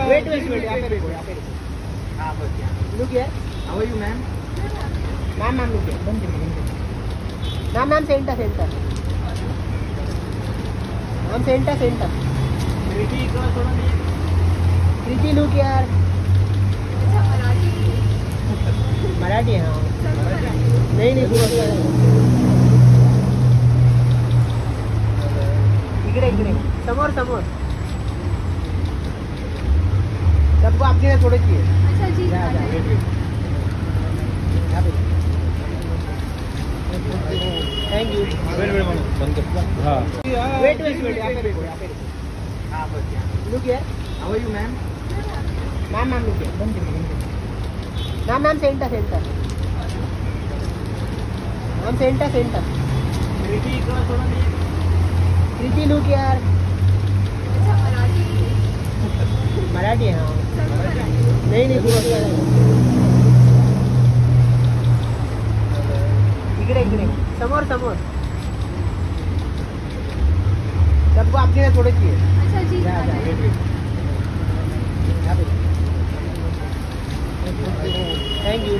Wait, wait, wait. यहाँ पे रुको, यहाँ पे रुको. हाँ बस यहाँ. Look here. How are you, ma'am? Ma'am, look here. बंद करिए. Ma'am, center. Ma'am, center. Kriti, इधर थोड़ा नहीं. Kriti, look here. मराठी है हाँ. नहीं पूरा इकडे समोर सबको आपके लिए थोड़े चाहिए. अच्छा जी. Thank you. वेट यहाँ पे रुको. हाँ बस यहाँ. Look here. How are you ma'am? Ma'am look here. बंद करिए. Ma'am centre. Ma'am centre. Kriti इधर थोड़ा नहीं. कृति लुक यार. मराठी है हाँ. नहीं पूरा इकडे समोर सबको आपके लिए थोड़े चाहिए. अच्छा जी. Thank you.